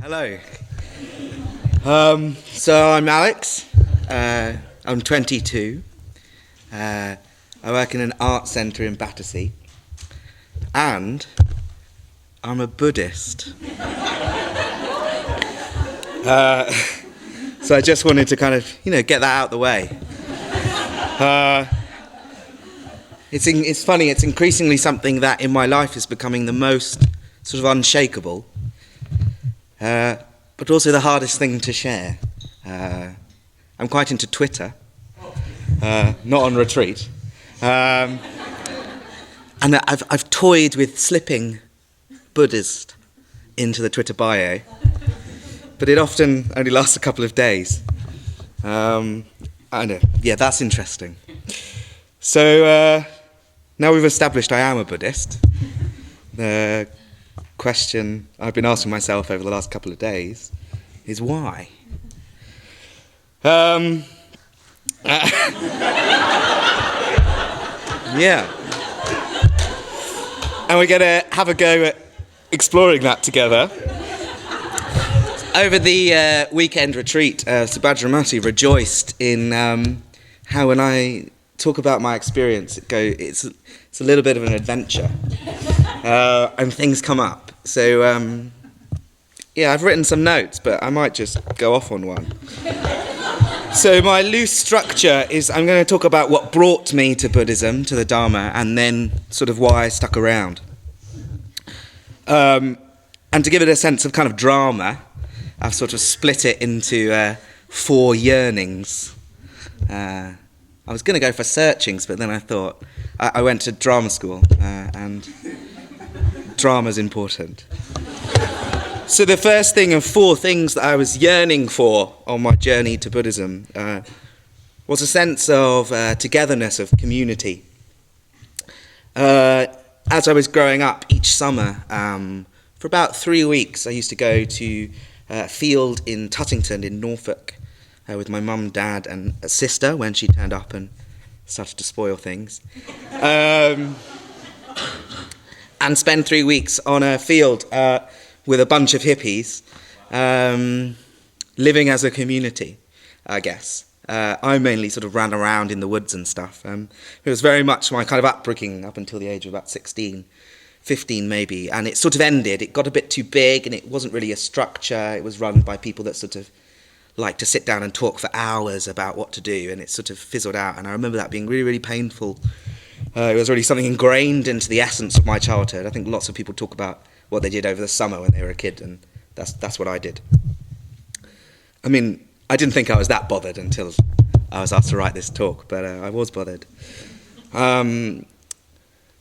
Hello. So I'm Alex. I'm 22. I work in an art centre in Battersea. And I'm a Buddhist. So I just wanted to kind of, get that out of the way. It's funny, it's increasingly something that in my life is becoming the most sort of unshakable. But also the hardest thing to share. I'm quite into Twitter, not on retreat. And I've toyed with slipping Buddhist into the Twitter bio, but it often only lasts a couple of days. I know, that's interesting. So now we've established I am a Buddhist. The question I've been asking myself over the last couple of days is why? Yeah. And we're going to have a go at exploring that together. Over the weekend retreat, Subhadramati rejoiced in how when I talk about my experience, it's a little bit of an adventure, and things come up. So, I've written some notes, but I might just go off on one. So my loose structure is I'm going to talk about what brought me to Buddhism, to the Dharma, and then sort of why I stuck around. And to give it a sense of kind of drama, I've sort of split it into 4 yearnings. I was going to go for searchings, but then I thought, I went to drama school, and drama's important. So the first thing of 4 things that I was yearning for on my journey to Buddhism was a sense of togetherness, of community. As I was growing up each summer, for about 3 weeks, I used to go to a field in Tuttington in Norfolk with my mum, dad, and a sister when she turned up and started to spoil things. And spend 3 weeks on a field with a bunch of hippies, living as a community, I guess. I mainly sort of ran around in the woods and stuff. It was very much my kind of upbringing up until the age of about 16, 15 maybe, and it sort of ended. It got a bit too big, and it wasn't really a structure. It was run by people that sort of like to sit down and talk for hours about what to do, and it sort of fizzled out, and I remember that being really, really painful. It was really something ingrained into the essence of my childhood. I think lots of people talk about what they did over the summer when they were a kid, and that's what I did. I mean, I didn't think I was that bothered until I was asked to write this talk, but I was bothered. And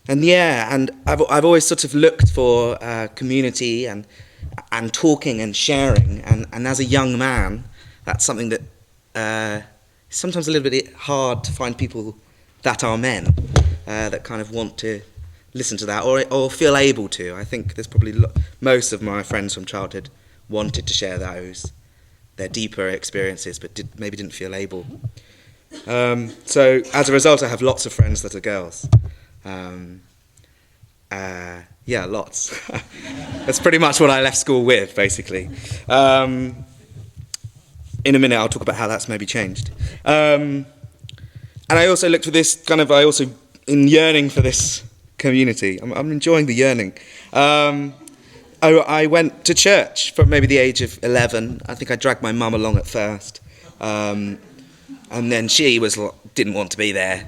I've always sort of looked for community and talking and sharing, and as a young man, that's something that is sometimes a little bit hard to find people that are men that kind of want to listen to that or feel able to. I think there's probably most of my friends from childhood wanted to share their deeper experiences, but maybe didn't feel able. So as a result, I have lots of friends that are girls. Lots. That's pretty much what I left school with, basically. In a minute, I'll talk about how that's maybe changed. And I also looked for this in yearning for this community. I'm enjoying the yearning. I went to church from maybe the age of 11. I think I dragged my mum along at first. And then she didn't want to be there.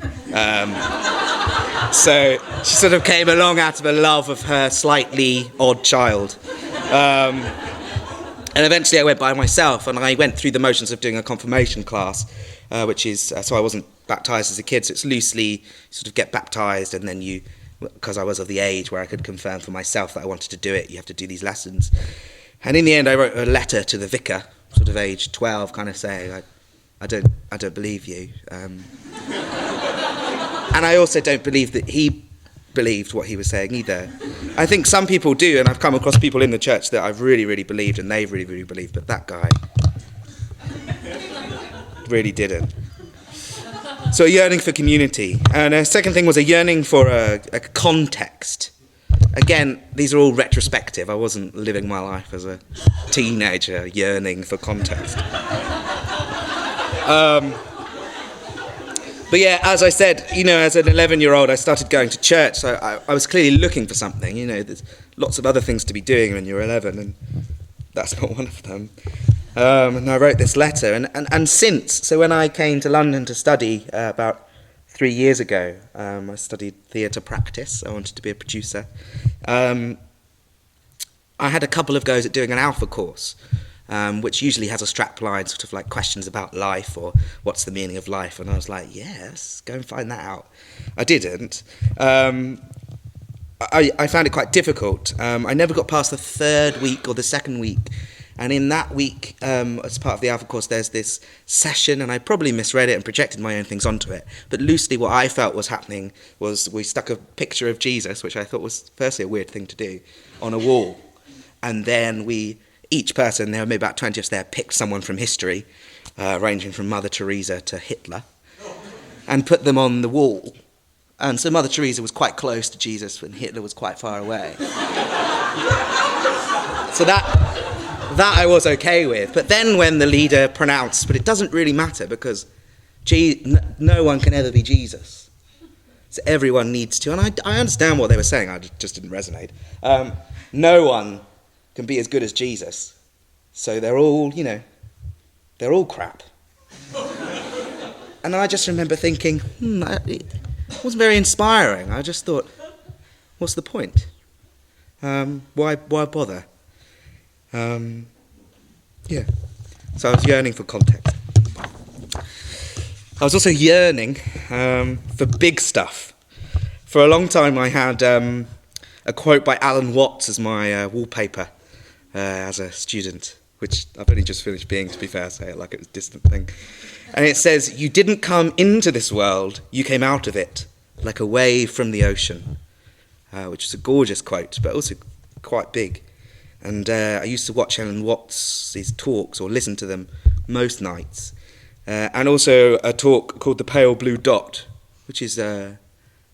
So she sort of came along out of a love of her slightly odd child. And eventually I went by myself, and I went through the motions of doing a confirmation class, which is, so I wasn't baptised as a kid, so it's loosely sort of get baptised, and then because I was of the age where I could confirm for myself that I wanted to do it, you have to do these lessons. And in the end I wrote a letter to the vicar, sort of age 12, kind of saying, I don't believe you. And I also don't believe that he believed what he was saying either. I think some people do, and I've come across people in the church that I've really, really believed, and they've really, really believed, but that guy really didn't. So a yearning for community. And a second thing was a yearning for a context. again, these are all retrospective. I wasn't living my life as a teenager yearning for context. But yeah, as I said, as an 11-year-old, I started going to church, so I was clearly looking for something. There's lots of other things to be doing when you're 11, and that's not one of them. And I wrote this letter, and since, so when I came to London to study about 3 years ago, I studied theatre practice. I wanted to be a producer. I had a couple of goes at doing an alpha course, which usually has a strapline, sort of like questions about life or what's the meaning of life. And I was like, yes, go and find that out. I didn't. I found it quite difficult. I never got past the third week or the second week. And in that week, as part of the Alpha course, there's this session, and I probably misread it and projected my own things onto it. But loosely, what I felt was happening was we stuck a picture of Jesus, which I thought was firstly a weird thing to do, on a wall. And then each person, there were maybe about 20 of us there, picked someone from history, ranging from Mother Teresa to Hitler, and put them on the wall. And so Mother Teresa was quite close to Jesus, and Hitler was quite far away. So that I was okay with. But then when the leader pronounced, but it doesn't really matter because no one can ever be Jesus. So everyone needs to. And I understand what they were saying, I just didn't resonate. No one can be as good as Jesus. So they're all, they're all crap. And I just remember thinking, it wasn't very inspiring. I just thought, what's the point? Why bother? Yeah. So I was yearning for context. I was also yearning for big stuff. For a long time I had a quote by Alan Watts as my wallpaper as a student, which I've only just finished being, to be fair, say it like it was a distant thing. And it says, "You didn't come into this world, you came out of it, like a wave from the ocean," which is a gorgeous quote, but also quite big. And I used to watch Alan Watts' talks, or listen to them most nights. And also a talk called The Pale Blue Dot, which is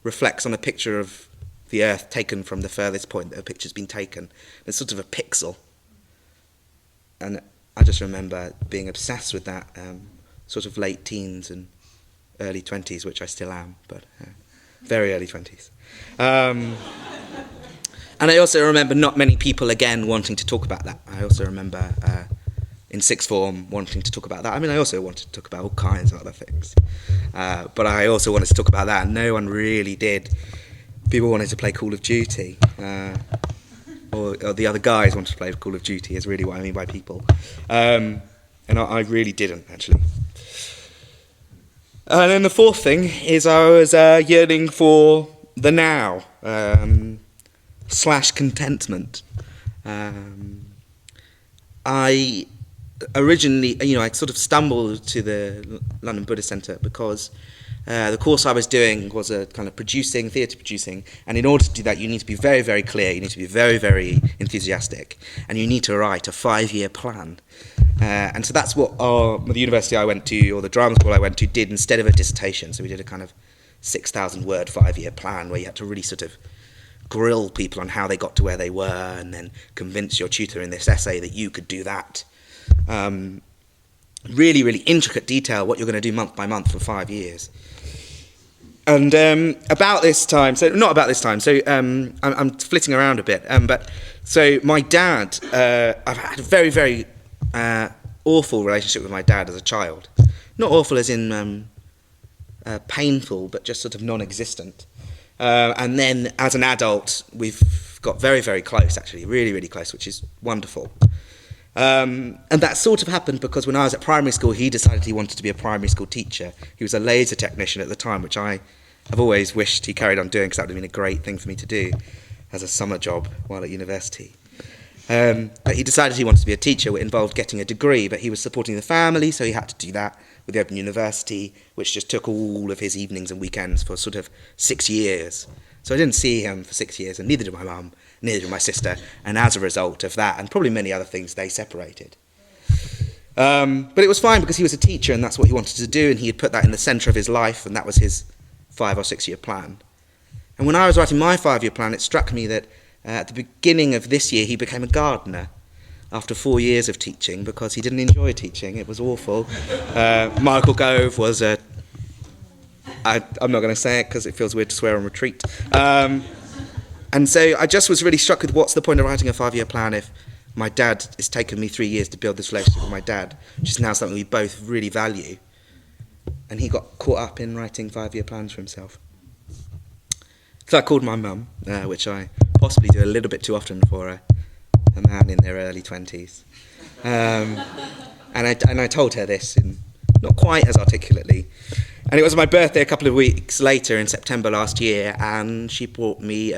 reflects on a picture of the Earth taken from the furthest point that a picture's been taken. It's sort of a pixel. And I just remember being obsessed with that, sort of late teens and early 20s, which I still am, but very early 20s. And I also remember not many people, again, wanting to talk about that. I also remember in sixth form wanting to talk about that. I mean, I also wanted to talk about all kinds of other things. But I also wanted to talk about that, and no one really did. People wanted to play Call of Duty. Or the other guys wanted to play Call of Duty, is really what I mean by people. And I really didn't, actually. And then the fourth thing is I was yearning for the now. / contentment. I originally, I sort of stumbled to the London Buddhist Centre because the course I was doing was a kind of theatre producing, and in order to do that you need to be very, very clear, you need to be very, very enthusiastic, and you need to write a 5-year plan. And so that's what the university I went to, or the drama school I went to, did instead of a dissertation. So we did a kind of 6,000 word 5-year plan where you had to really sort of grill people on how they got to where they were, and then convince your tutor in this essay that you could do that. Really, really intricate detail, what you're going to do month by month for 5 years. And about this time, so I'm flitting around a bit, but so my dad, I've had a very, very awful relationship with my dad as a child. Not awful as in painful, but just sort of non-existent. And then as an adult, we've got very, very close, actually, really, really close, which is wonderful. And that sort of happened because when I was at primary school, he decided he wanted to be a primary school teacher. He was a laser technician at the time, which I have always wished he carried on doing, because that would have been a great thing for me to do as a summer job while at university. But he decided he wanted to be a teacher, which involved getting a degree, but he was supporting the family, so he had to do that with the Open University, which just took all of his evenings and weekends for sort of 6 years. So I didn't see him for 6 years, and neither did my mum, neither did my sister, and as a result of that, and probably many other things, they separated. But it was fine because he was a teacher, and that's what he wanted to do, and he had put that in the centre of his life, and that was his 5 or 6 year plan. And when I was writing my 5-year plan, it struck me that At the beginning of this year, he became a gardener after 4 years of teaching because he didn't enjoy teaching. It was awful. Michael Gove was a... I'm not going to say it because it feels weird to swear on retreat. And so I just was really struck with what's the point of writing a 5-year plan if my dad, it's taken me 3 years to build this relationship with my dad, which is now something we both really value. And he got caught up in writing 5-year plans for himself. So I called my mum, which I possibly do a little bit too often for a man in their early 20s. And I told her this, not quite as articulately. And it was my birthday a couple of weeks later in September last year, and she bought me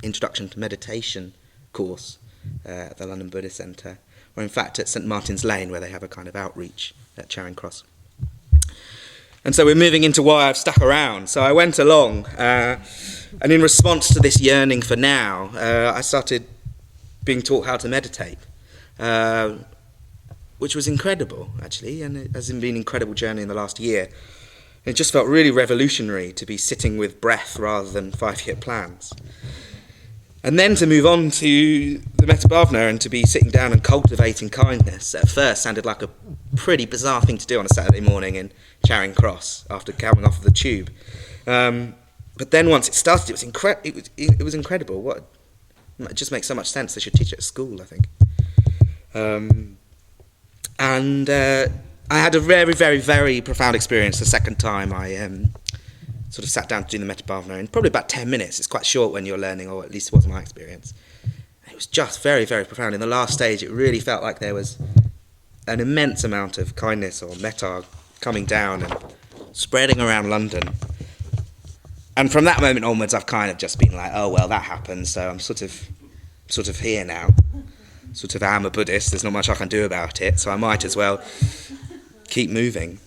Introduction to Meditation course at the London Buddhist Centre, or in fact at St Martin's Lane, where they have a kind of outreach at Charing Cross. And so we're moving into why I've stuck around. So I went along, and in response to this yearning for now, I started being taught how to meditate, which was incredible, actually, and it has been an incredible journey in the last year. It just felt really revolutionary to be sitting with breath rather than 5-year plans. And then to move on to the Metabhavana and to be sitting down and cultivating kindness at first sounded like a pretty bizarre thing to do on a Saturday morning in Charing Cross after coming off of the tube. But then once it started, it was incredible. It just makes so much sense. They should teach it at school, I think. I had a very, very, very profound experience the second time I sort of sat down to do the Metabhavana in probably about 10 minutes. It's quite short when you're learning, or at least it was my experience. It was just very, very profound. In the last stage, it really felt like there was an immense amount of kindness or metta coming down and spreading around London. And from that moment onwards, I've kind of just been like, oh, well, that happened, so I'm sort of here now. Sort of am a Buddhist, there's not much I can do about it, so I might as well keep moving.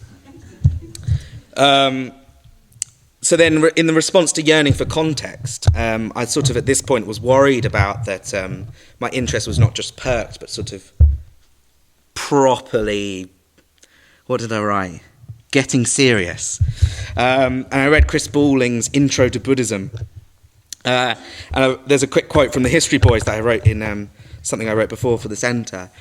So then in the response to yearning for context, I sort of at this point was worried about that my interest was not just perked, but sort of properly, what did I write? Getting serious. And I read Chris Balling's Intro to Buddhism. There's a quick quote from the History Boys that I wrote in something I wrote before for the centre.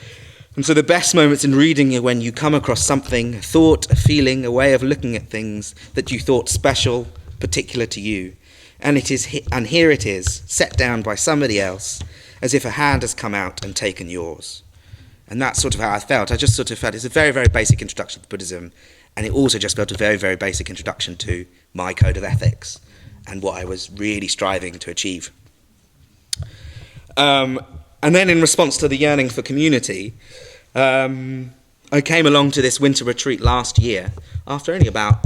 And so the best moments in reading are when you come across something, a thought, a feeling, a way of looking at things that you thought special, particular to you. And here it is, set down by somebody else, as if a hand has come out and taken yours. And that's sort of how I felt. I just sort of felt it's a very, very basic introduction to Buddhism, and it also just felt a very, very basic introduction to my code of ethics and what I was really striving to achieve. And then in response to the yearning for community, I came along to this winter retreat last year after only about,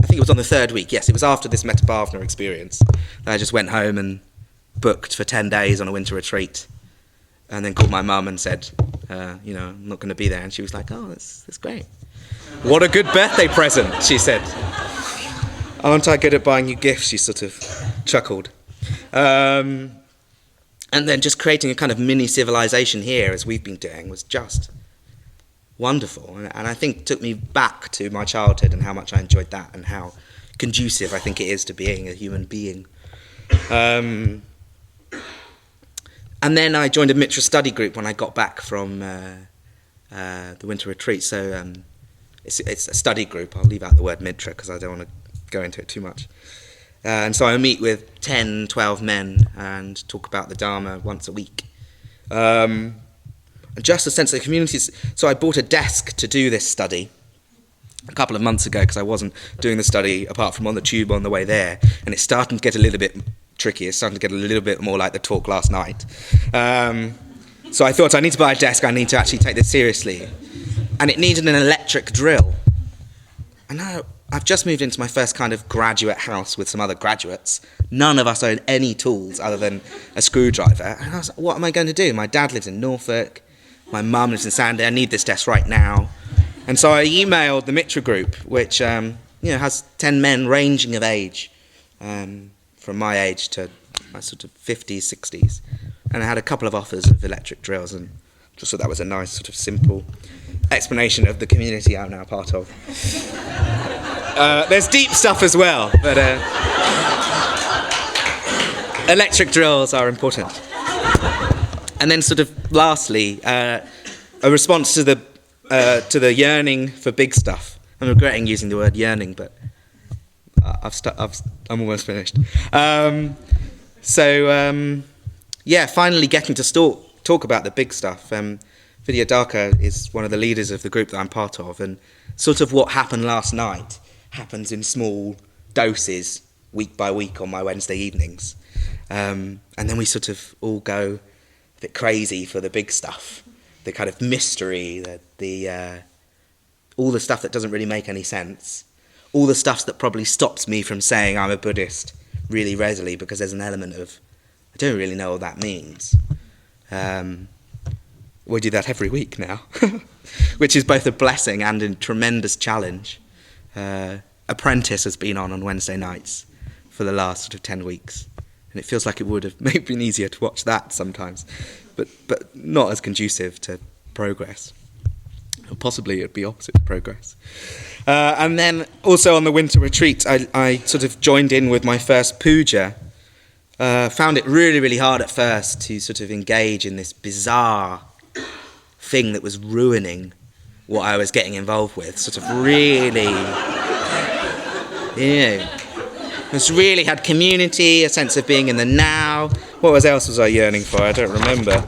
I think it was on the 3rd week, yes, it was after this Metabhavana experience. I just went home and booked for 10 days on a winter retreat and then called my mum and said, I'm not going to be there. And she was like, oh, that's great. What a good birthday present, she said. Aren't I good at buying you gifts? She sort of chuckled. And then just creating a kind of mini civilization here, as we've been doing, was just wonderful. And I think took me back to my childhood and how much I enjoyed that and how conducive I think it is to being a human being. And then I joined a Mitra study group when I got back from the winter retreat. So it's a study group. I'll leave out the word Mitra because I don't want to go into it too much. And so I meet with 10, 12 men and talk about the Dharma once a week. Just a sense of community. So I bought a desk to do this study a couple of months ago because I wasn't doing the study apart from on the tube on the way there. And it's starting to get a little bit tricky. It's starting to get a little bit more like the talk last night. So I thought I need to buy a desk. I need to actually take this seriously. And it needed an electric drill. And now I've just moved into my first kind of graduate house with some other graduates. None of us own any tools other than a screwdriver. And I was like, what am I going to do? My dad lives in Norfolk. My mum lives in Sandy. I need this desk right now. And so I emailed the Mitra group, which has 10 men ranging of age, from my age to my sort of 50s, 60s. And I had a couple of offers of electric drills, and just thought that was a nice sort of simple explanation of the community I'm now part of. There's deep stuff as well, but electric drills are important. And then sort of lastly, a response to the yearning for big stuff. I'm regretting using the word yearning, but I'm almost finished. Finally getting to talk about the big stuff. Vidyadhaka is one of the leaders of the group that I'm part of, and sort of what happened last night happens in small doses, week by week on my Wednesday evenings. And then we sort of all go a bit crazy for the big stuff, the kind of mystery, all the stuff that doesn't really make any sense, all the stuff that probably stops me from saying I'm a Buddhist really readily, because there's an element of, I don't really know what that means. We do that every week now, which is both a blessing and a tremendous challenge. Apprentice has been on Wednesday nights for the last sort of 10 weeks, and it feels like it would have maybe been easier to watch that sometimes, but not as conducive to progress. Or possibly it'd be opposite to progress. And then also on the winter retreat, I sort of joined in with my first puja. Found it really, really hard at first to sort of engage in this bizarre thing that was ruining what I was getting involved with. Sort of really, it really had community, a sense of being in the now. What else was I yearning for? I don't remember.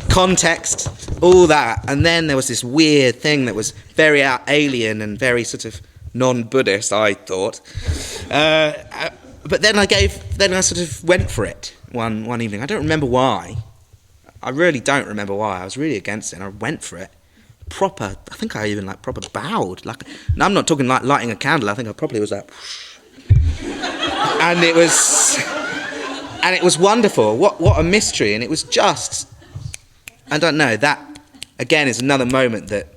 Context, all that. And then there was this weird thing that was very alien and very sort of non-Buddhist, I thought. But then I sort of went for it one evening. I don't remember why. I really don't remember why. I was really against it, and I went for it. Proper. I think I even proper bowed. And I'm not talking like lighting a candle. I think I probably was like, and it was wonderful. What a mystery! And it was just, I don't know. That again is another moment that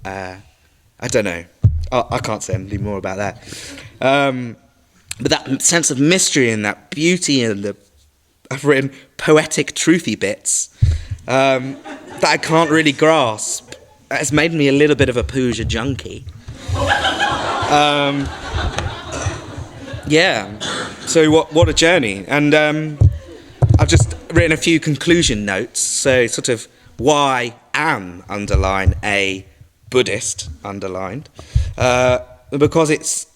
I don't know. I can't say anything more about that. But that sense of mystery and that beauty and I've written poetic truthy bits that I can't really grasp. Has made me a little bit of a puja junkie. So what a journey. And I've just written a few conclusion notes. So sort of why am underline a Buddhist underlined, because it's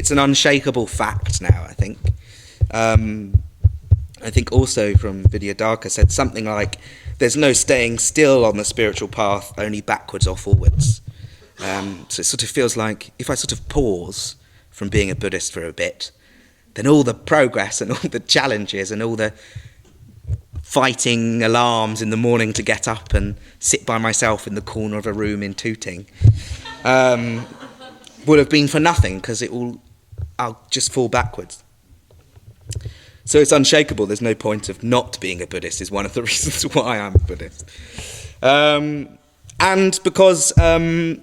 an unshakable fact now, I think. I think also from Vidyadhaka said something like, there's no staying still on the spiritual path, only backwards or forwards. So it sort of feels like if I sort of pause from being a Buddhist for a bit, then all the progress and all the challenges and all the fighting alarms in the morning to get up and sit by myself in the corner of a room in Tooting would have been for nothing, because I'll just fall backwards. So it's unshakable. There's no point of not being a Buddhist is one of the reasons why I'm a Buddhist. And because in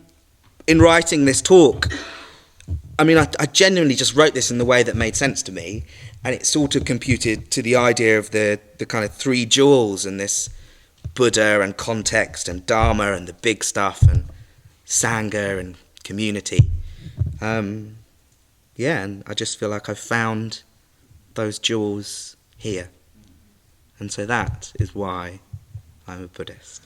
writing this talk, I mean, I genuinely just wrote this in the way that made sense to me, and it sort of computed to the idea of the kind of three jewels and this Buddha and context and Dharma and the big stuff and Sangha and community. And I just feel like I've found those jewels here. And so that is why I'm a Buddhist.